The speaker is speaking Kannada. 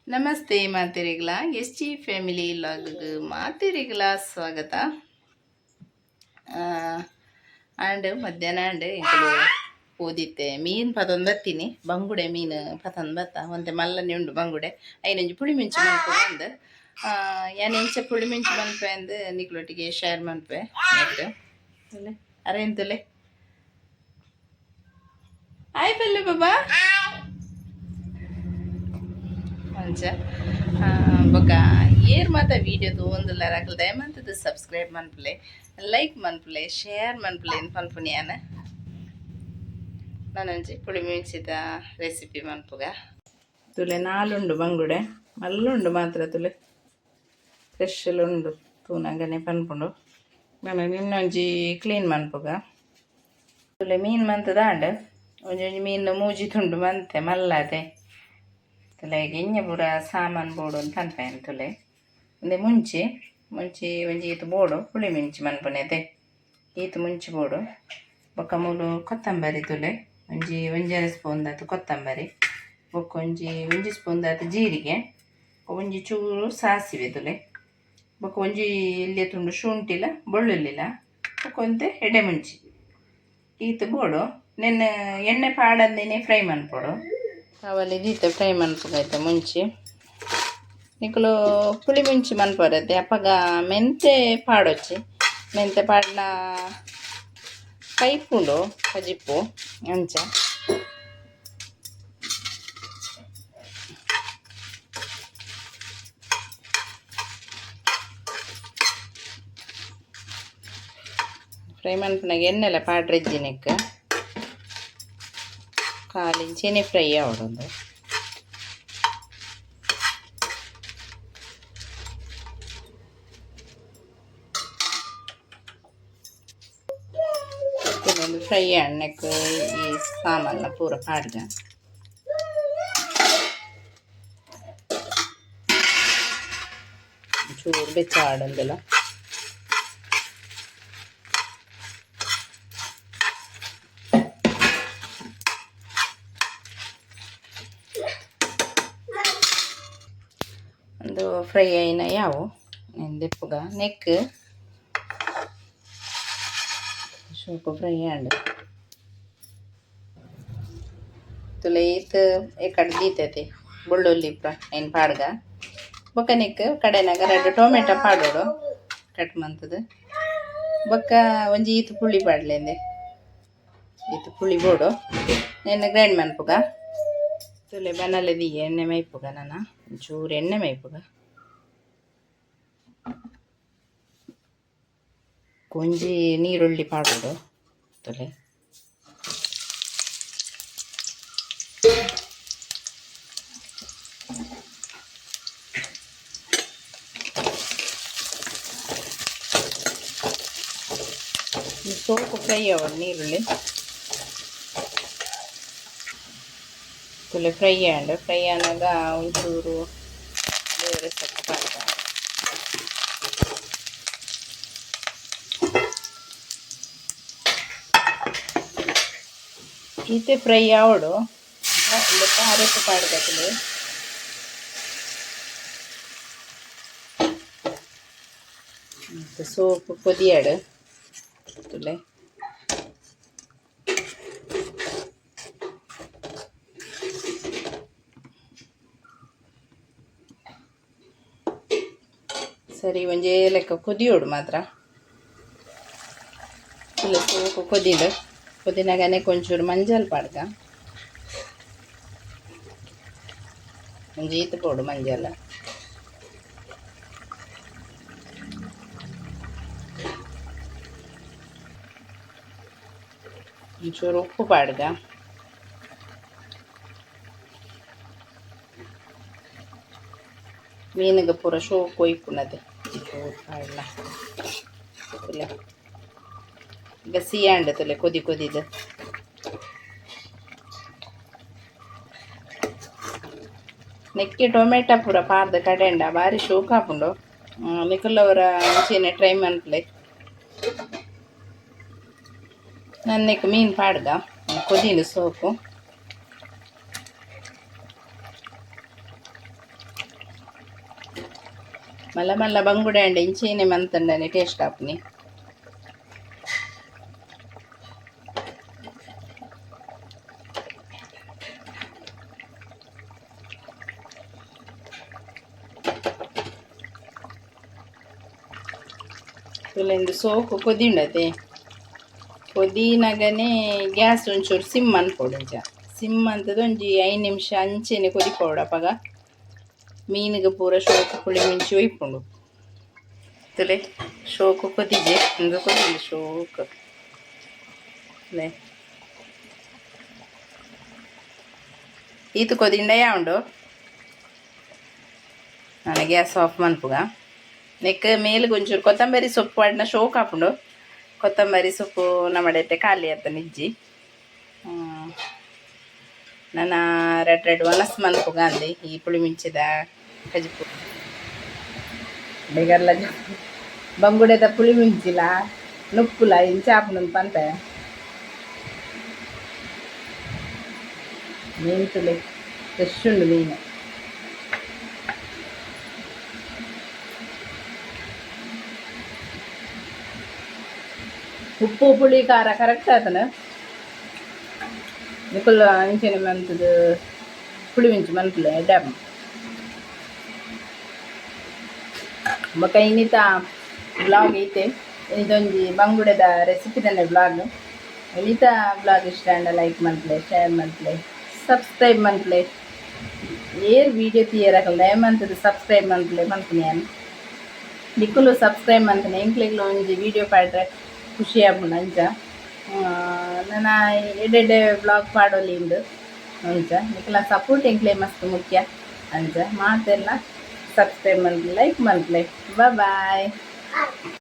ನಮಸ್ತೆ ಮಾತೆರೆಗಳ SG ಫ್ಯಾಮಿಲಿ ಲಾಗ್ಗೆ ಮಾತೆರೆಗಳ ಸ್ವಾಗತ. ಆಂಡ್ ಮಧ್ಯಾಹ್ನ ಆಂಡ್ ಇಂಕಲು ಓದಿತ್ತೆ ಮೀನು ಪತೊಂದು ಬತ್ತೀನಿ ಬಂಗುಡೆ ಮೀನು ಪತೊಂದು ಬತ್ತ ಒಂತೆ ಮಲ್ಲನೆ ಉಂಡು ಬಂಗುಡೆ ಐನೊಂಜಿ ಪುಳಿ ಮಿಂಚು ಮನ್ಪೆ ಅಂದು ಯಾನ್ ಎಂಚ ಪುಳಿ ಮಿಂಚು ಮನ್ಪೆ ಅಂದು ನಿಕ್ಲೊಟ್ಟಿಗೆ ಶೇರ್ ಮನ್ಪೆ ನೆಟ್ ಅರೆಂತುಲೆ ಆಯ್ ಪಲ್ಲೆ ಬಾಬಾ ಅಂಚ ಬೊಕ ಏರ್ ಮಾತ ವೀಡಿಯೋ ತೂಂದುಲ್ಲ ರಾಕಲ್ ದಯಮಂತದ್ದು ಸಬ್ಸ್ಕ್ರೈಬ್ ಮನ್ಪುಲೆ ಲೈಕ್ ಮನ್ಪುಲೆ ಶೇರ್ ಮನ್ಪುಲೆ ಏನು ಪನ್ಪುನಿಯಾನ ನಾನಂಚಿ ಪುಳಿ ಮಿಂಚಿದ ರೆಸಿಪಿ ಮನ್ಪುಗ ತುಲೆ ನಾಲುಂಡು ಬಂಗುಡೆ ಮಲ್ಲುಂಡು ಮಾತ್ರ ತುಲೆ ಫ್ರೆಶ್ಲುಂಡು ತೂನಂಗನೆ ಪನ್ಪುಂಡು ನಾನು ಇನ್ನೊಂಜಿ ಕ್ಲೀನ್ ಮನ್ಪುಗ ತುಲೆ ಮೀನು ಮಂತದ ಆಂಡ್ ಒಂಜೊಂಜಿ ಮೀನು ಮೂಜಿ ತುಂಡು ಮಂತೆ ಮಲ್ಲದೆ ತುಲೆಗೆ ಇಂಜ ಪೂರ ಸಾಮಾನು ಬೋಡು ಅಂತ ಪನ್ಪೇನು ತುಲೆ ಒಂದೆ ಮುಂಚಿ ಒಂಜಿ ಈತು ಬೋಡು ಪುಳಿ ಮಿಂಚಿ ಮನ್ಪುನೆದೆ ಈತು ಮುಂಚಿ ಬೋಡು ಬೊಕ್ಕ ಮೂಲು ಕೊತ್ತಂಬರಿ ತುಲೆ ಒಂಜರೆ ಸ್ಪೂನ್ ದಾತು ಕೊತ್ತಂಬರಿ ಬೊಕ್ಕ ಒಂಜಿ ಸ್ಪೂನ್ ದಾತು ಜೀರಿಗೆ ಒಂಜಿ ಚೂರು ಸಾಸಿವೆ ತುಲೆ ಬೊಕ್ಕ ಒಂಜಿ ಇಲ್ಲಿಯ ತುಂಡು ಶುಂಠಿಲ ಬೆಳ್ಳುಳ್ಳಿಲ ಬೊಕ್ಕ ಒಂತೆ ಎಡೆ ಮುಂಚಿ ಈತು ಬೋಡು ನೆನ್ನೆ ಎಣ್ಣೆ ಪಾಡಂದೇನೆ ಫ್ರೈ ಮನ್ಪೊಡು ಅವಲ್ಲಿ ದೀತೆ ಫ್ರೈ ಮನ್ಪುಗೈತೆ ಮುಂಚಿ ನಿಕಲು ಪುಳಿ ಮುಂಚಿ ಮನ್ಪರತ್ತೆ ಅಪ್ಪಗ ಮೆಂತೆ ಪಾಡೊಚ್ಚಿ ಮೆಂತೆ ಪಾಡ್ನ ಕೈಪುಂಡು ಕಜಿಪ್ಪು ಅಂಚ ಫ್ರೈ ಮನ್ಪುನಾಗ ಎಣ್ಣೆಲ್ಲ ಪಾಡ್ರೆಜ್ಜಿನೆಕ್ ಕಾಲಿಂಚೆನೆ ಫ್ರೈ ಆವಡೊಂದು ಇನ್ನೊಂದು ಫ್ರೈ ಎಣ್ಣೆಕ್ ಈ ಸಾಮಾನ ಪೂರ ಪಾಡ್ಗ ಚೂರು ಬೆಚ್ಚಾಡಂದೆಲ್ಲ ಒಂದು ಫ್ರೈ అయిన ಯಾವು ಎಂದೆಪ್ಪುಗ ನೆಕ್ ಸ್ವಲ್ಪ ಫ್ರೈ ಆಂಡ್ ತುಲೆ ಈತ್ ಎಕಡೆ ದೀತೈತಿ ಬೆಳ್ಳುಳ್ಳಿ ಏನು ಪಾಡ್ಗ ಬೊಕ್ಕ ನೆಕ್ ಕಡೆನಾಗ 2 ಟೊಮೆಟೊ ಪಾಡೋಡು ಕಟ್ ಮಂತದು ಬೊಕ್ಕ ಒಂಜಿ ಈತು ಪುಳಿ ಪಾಡ್ಲೆಂದೆ ಈತು ಪುಳಿ ಬೋಡು ನೆನ್ನೆ ಗ್ರೈಂಡ್ ಮನ್ಪುಗ ತುಲೆ ಬನಲೆ ದಿಗೆ ಎಣ್ಣೆ ಮೈಪುಗ ನಾನು ಒಂಚೂರು ಎಣ್ಣೆ ಮೈಪುಗ ಕೊಂಜಿ ನೀರುಳ್ಳಿ ಪಾಡೋಡು ತುಲೆ ಸೋಪು ಫ್ರೈ ಆವಡು ನೀರುಳ್ಳಿ ತುಲೆ ಫ್ರೈ ಆನಾಗ ಒಂಚೂರು ಬೇರೆ ಸೊಪ್ಪು ಪಾಡ್ಗ ಈತೆ ಫ್ರೈ ಆವಡು ಅರೆಕು ಪಾಡ್ಗ ತುಲೆ ಸೋಪು ಕೊದಿಯಾಡು ತುಲೆ ಸರಿ ಒಂಜೇ ಲೆಕ್ಕ ಕುದಿಯೋಡು ಮಾತ್ರ ತುಲೆ ಸೋಪು ಕುದಿನಾಗನೆ ಕೊಂಚೂರು ಮಂಜಲ್ ಪಾಡ್ಗ ಒಂಜಿ ಈತು ಪೋಡು ಮಂಜಲ ಒಂಚೂರು ಉಪ್ಪು ಪಾಡ್ಗ ಮೀನಿಗೆ ಪೂರ ಶೋಕು ಕೊಯ್ಪುನದೆ ಪಾಡ್ಲ ತುಲೆ ಈಗ ಸಿಯಾಂಡು ತುಲೆ ಕೊದಿದು ನೆಕ್ಕೆ ಟೊಮೆಟೊ ಪೂರ ಪಾರ್ದ ಕಡೆಂಡ ಬಾರಿ ಶೋಕು ಹಾಪುಂಡು ನಿಕುಲವರ ಮುಂಚೆನೆ ಟ್ರೈ ಮನ್ಪುಲೆ ನನ್ನೆಕ್ ಮೀನು ಪಾಡ್ಗ ಕೊದಿನು ಸೋಪು ಮಲ್ಲ ಮಲ್ಲ ಬಂಗುಡೆ ಅಂಡೆ ಇಂಚೇನೆ ಮಂತಂಡನೆ ಟೇಸ್ಟ್ ಆಪ್ನಿ. ತುಲೆಂದು ಸೋಕು ಕೊದಿಂಡತೆ ಕೊದಿನಗನೆ ಗ್ಯಾಸ್ ಒಂಚೂರು ಸಿಮ್ ಅನ್ಕೊಡುಂಚ. ಸಿಮ್ ಅಂತದ ಒಂಜಿ 5 ನಿಮಿಷ ಅಂಚೆನೆ ಕೊದಿಪೋಡಪಗ ಮೀನಿಗೆ ಪೂರ ಶೋಕು ಪುಳಿ ಮಿಂಚಿ ಒಯ್ಪುಂಡು. ತುಲೆ ಶೋಕು ಕೊದಿಜೆ ಹಿಂಗೆ ಕೊದಿಲ್ಲ ಶೋಕು ಲೇ ಈತು ಕೊದಿಂಡ ಯಾವುದು ನಾನು ಗ್ಯಾಸ್ ಆಫ್ ಮನ್ಪುಗ. ನೆಕ್ ಮೇಲಿಗೆ ಒಂಚೂರು ಕೊತ್ತಂಬರಿ ಸೊಪ್ಪು ಅಡ್ನ ಶೋಕ್ ಹಾಕೊಂಡು ಕೊತ್ತಂಬರಿ ಸೊಪ್ಪು ನಮ್ಮಡೈತೆ ಖಾಲಿ ಆತ ನಿಜ್ಜಿ ನನ್ನ ರೆಡ್ ವನಸ್ ಮನ್ಪುಗ ಅಂದೆ ಈ ಪುಳಿ ಮಿಂಚಿದ ಕಜಿಪು ಬೇಗರ್ಲ ಬಂಗುಡೆದ ಪುಳಿ ಮಿಂಚಿಲ್ಲ ನುಪ್ಪುಲ ಇಂಚಾಪುನ ಪಂತ ಮೀನು ತುಲೆ ಫ್ರೆಶ್ ಉಂಡು ಮೀನು. ಉಪ್ಪು ಪುಳಿ ಖಾರ ಕರೆಕ್ಟ್ ಆತನ ನಿಕ್ಕುಲ್ಲ ಇಂಚೆನೆ ಮಂತದು ಪುಳಿ ಮಿಂಚು ಮನ್ಪುಲೆ ಡ್ಯಾಮ್ ಬೊಕ ಇನ್ನಿತ ಬ್ಲಾಗ್ ಐತೆ ಇದೊಂದು ಬಂಗುಡೆದ ರೆಸಿಪಿ തന്നെ ಬ್ಲಾಗ್. ಇನ್ನಿತ ಬ್ಲಾಗ್ ಇಷ್ಟ ಅಂಡ ಲೈಕ್ ಮನ್ಪುಲೆ ಶೇರ್ ಮನ್ಪುಲೆ ಸಬ್ಸ್ಕ್ರೈಬ್ ಮನ್ಪುಲೆ ಏರ್ ವಿಡಿಯೋ ತೀಯರಕಲ್ಲ ಏಮಂತದು ಸಬ್ಸ್ಕ್ರೈಬ್ ಮನ್ಪುಲೆ ಮನ್ಪುನೆ ನಾನು ನಿಕ್ಕುಲು ಸಬ್ಸ್ಕ್ರೈಬ್ ಮನ್ಪುನೆ ಎಂಕ್ಲೆಗ್ಲು ಒಂಜಿ ವಿಡಿಯೋ ಪಾಡ್ರೆ ಖುಷಿ ಆಪುಂಡು ಅಂಚ. ನನ್ನ ಎಡೆಡೆ ಬ್ಲಾಗ್ ಪಾಡೋಲಿಂದು ಅಂಚ ನಿಕ್ಕಲ ಸಪೋರ್ಟ್ ಎಂಕ್ಲೆ ಮಸ್ತ್ ಮುಖ್ಯ ಅಂಚ ಮಾತೆಲ್ಲ ಸಬ್ಸ್ಕ್ರೈಬ್ ಮನ್ಪುಲೆ ಲೈಕ್ ಮನ್ಪುಲೆ ಬಾಯ್.